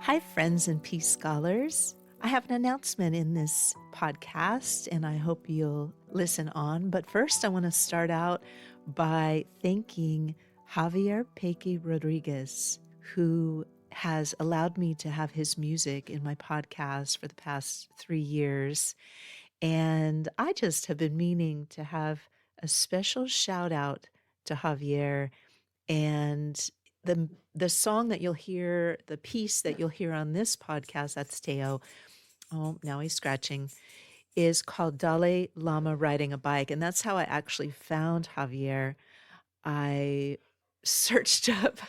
Hi, friends and peace scholars. I have an announcement in this podcast, and I hope you'll listen on. But first, I want to start out by thanking Javier Peke Rodriguez, who has allowed me to have his music in my podcast for the past 3 years. And I just have been meaning to have a special shout out to Javier and the song that you'll hear, the piece that you'll hear on this podcast, that's Teo. Oh, now he's scratching, is called Dalai Lama Riding a Bike. And that's how I actually found Javier. I searched up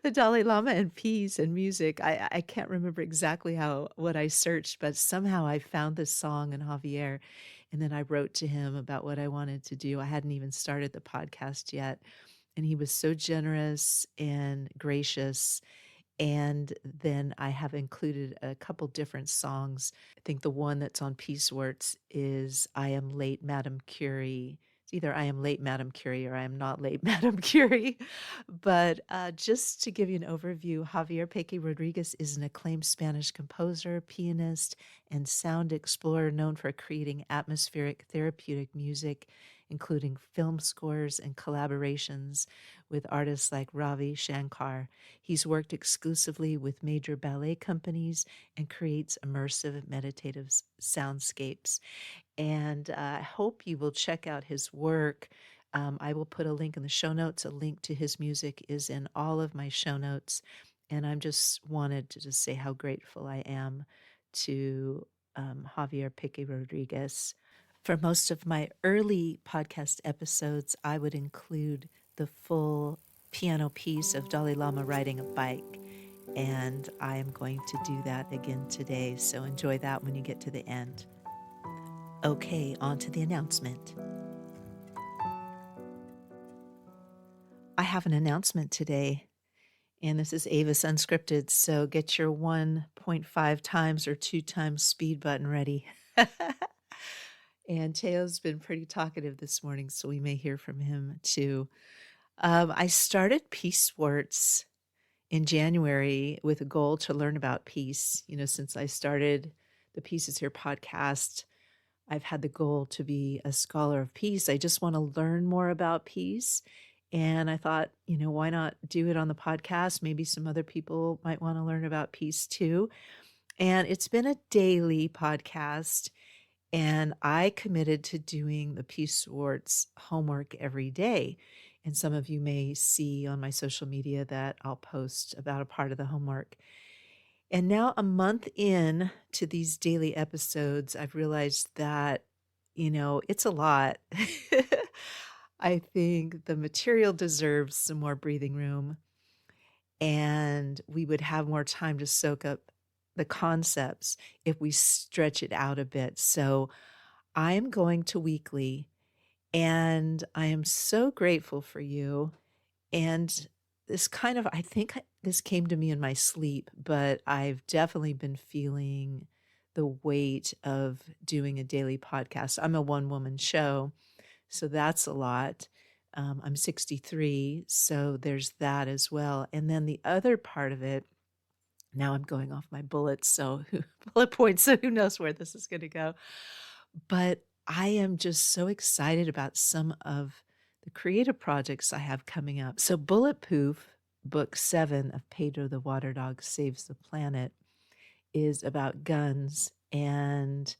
the Dalai Lama and peace and music. I can't remember exactly what I searched, but somehow I found this song in Javier. And then I wrote to him about what I wanted to do. I hadn't even started the podcast yet. And he was so generous and gracious. And then I have included a couple different songs. I think the one that's on Peacewarts is I Am Late, Madame Curie. It's either I Am Late, Madame Curie, or I Am Not Late, Madame Curie. But just to give you an overview, Javier Peke Rodriguez is an acclaimed Spanish composer, pianist, and sound explorer known for creating atmospheric therapeutic music, including film scores and collaborations with artists like Ravi Shankar. He's worked exclusively with major ballet companies and creates immersive meditative soundscapes. And I hope you will check out his work. I will put a link in the show notes. A link to his music is in all of my show notes. And I just wanted to just say how grateful I am to Javier Peke Rodriguez. For most of my early podcast episodes, I would include the full piano piece of Dalai Lama riding a bike. And I am going to do that again today. So enjoy that when you get to the end. Okay, on to the announcement. I have an announcement today, and this is Avis Unscripted. So get your 1.5 times or 2 times speed button ready. And Teo's been pretty talkative this morning, so we may hear from him too. I started Peacewarts in January with a goal to learn about peace. Since I started the Pieces Here podcast, I've had the goal to be a scholar of peace. I just want to learn more about peace. And I thought, why not do it on the podcast? Maybe some other people might want to learn about peace too. And it's been a daily podcast. And I committed to doing the Peacewarts homework every day. And some of you may see on my social media that I'll post about a part of the homework. And now, a month in to these daily episodes, I've realized that, it's a lot. I think the material deserves some more breathing room, and we would have more time to soak up the concepts if we stretch it out a bit. So I am going to weekly, and I am so grateful for you. And I think this came to me in my sleep, but I've definitely been feeling the weight of doing a daily podcast. I'm a one-woman show, so that's a lot. I'm 63, so there's that as well. And then the other part of it, now I'm going off my bullets, bullet points, so who knows where this is going to go. But I am just so excited about some of the creative projects I have coming up. So Bullet Poof, book 7 of Pedro the Water Dog Saves the Planet, is about guns, and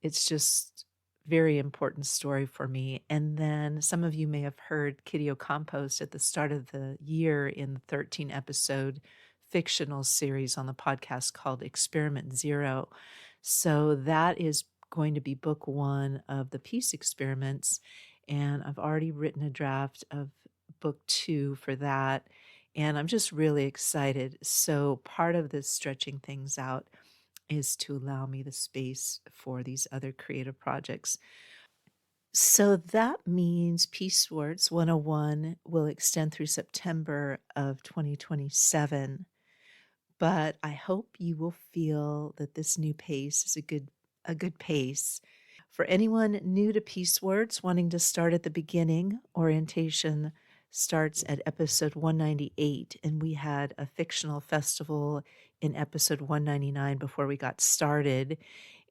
it's just very important story for me. And then some of you may have heard Kitty Ocampo's at the start of the year in the 13 episode fictional series on the podcast called Experiment Zero. So that is going to be book 1 of the Peace Experiments. And I've already written a draft of book 2 for that. And I'm just really excited. So part of this stretching things out is to allow me the space for these other creative projects. So that means Peacewarts 101 will extend through September of 2027. But I hope you will feel that this new pace is a good pace. For anyone new to Peacewarts wanting to start at the beginning, orientation starts at episode 198, and we had a fictional festival in episode 199 before we got started.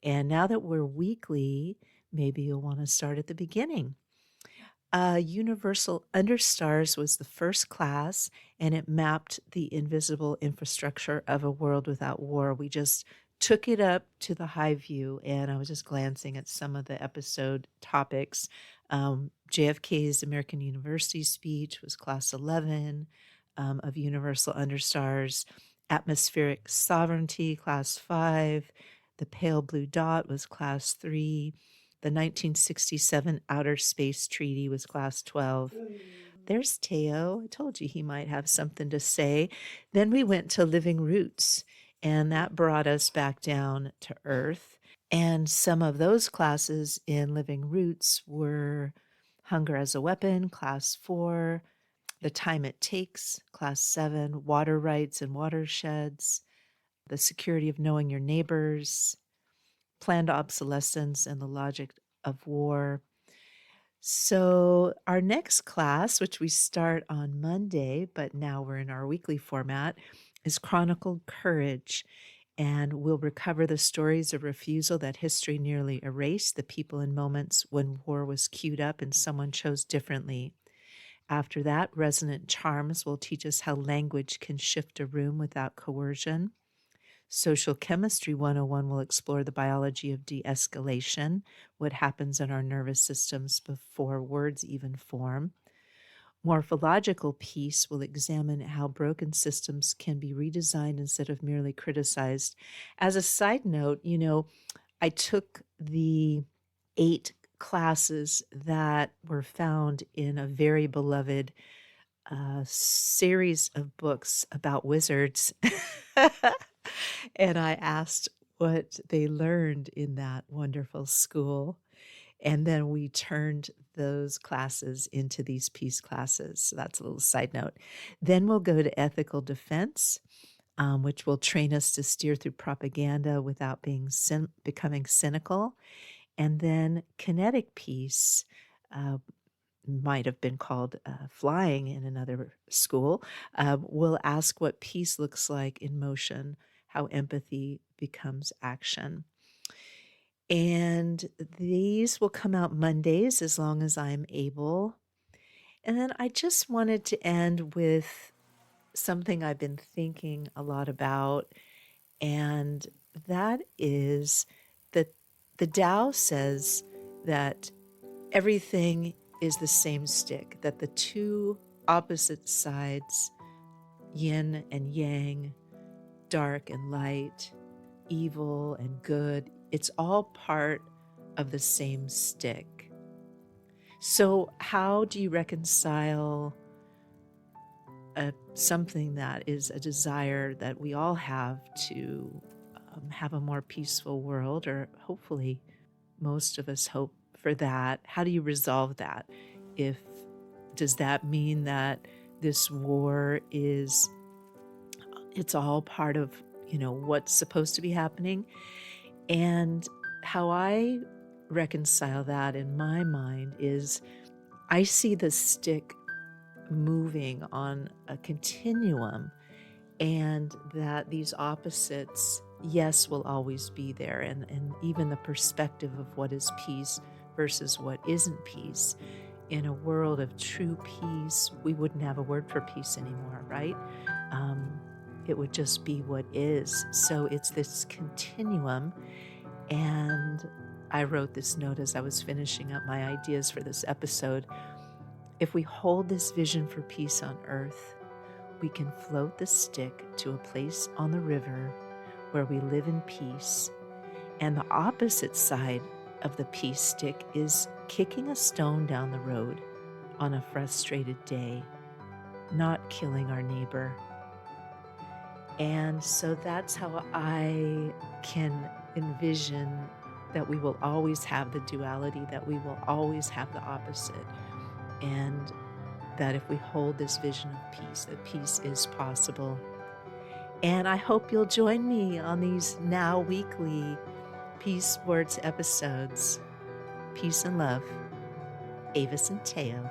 And now that we're weekly, maybe you'll want to start at the beginning. Universal Understars was the first class, and it mapped the invisible infrastructure of a world without war. We just took it up to the high view, and I was just glancing at some of the episode topics. JFK's American University speech was class 11 of Universal Understars. Atmospheric Sovereignty, class 5. The Pale Blue Dot was class 3. The 1967 Outer Space Treaty was class 12. There's Teo. I told you he might have something to say. Then we went to Living Roots, and that brought us back down to Earth. And some of those classes in Living Roots were Hunger as a Weapon, class 4, The Time It Takes, class 7, Water Rights and Watersheds, The Security of Knowing Your Neighbors, Planned Obsolescence and the Logic of War. So our next class, which we start on Monday, but now we're in our weekly format, is Chronicled Courage. And we'll recover the stories of refusal that history nearly erased, the people and moments when war was queued up and someone chose differently. After that, Resonant Charms will teach us how language can shift a room without coercion. Social Chemistry 101 will explore the biology of de-escalation, what happens in our nervous systems before words even form. Morphological Peace will examine how broken systems can be redesigned instead of merely criticized. As a side note, I took the 8 classes that were found in a very beloved series of books about wizards. And I asked what they learned in that wonderful school. And then we turned those classes into these peace classes. So that's a little side note. Then we'll go to ethical defense, which will train us to steer through propaganda without becoming cynical. And then kinetic peace, might have been called flying in another school, will ask what peace looks like in motion, how empathy becomes action. And these will come out Mondays as long as I'm able. And then I just wanted to end with something I've been thinking a lot about, and that is that the Tao says that everything is the same stick, that the two opposite sides, yin and yang, dark and light, evil and good, it's all part of the same stick. So how do you reconcile something that is a desire that we all have to have a more peaceful world, or hopefully most of us hope for that? How do you resolve that? Does that mean that this war it's all part of, what's supposed to be happening? And how I reconcile that in my mind is I see the stick moving on a continuum, and that these opposites, yes, will always be there. And even the perspective of what is peace versus what isn't peace. In a world of true peace, we wouldn't have a word for peace anymore, right? It would just be what is. So it's this continuum. And I wrote this note as I was finishing up my ideas for this episode. If we hold this vision for peace on earth, we can float the stick to a place on the river where we live in peace. And the opposite side of the peace stick is kicking a stone down the road on a frustrated day, not killing our neighbor. And so that's how I can envision that we will always have the duality, that we will always have the opposite, and that if we hold this vision of peace, that peace is possible. And I hope you'll join me on these now weekly Peacewarts episodes. Peace and love. Avis and Teo.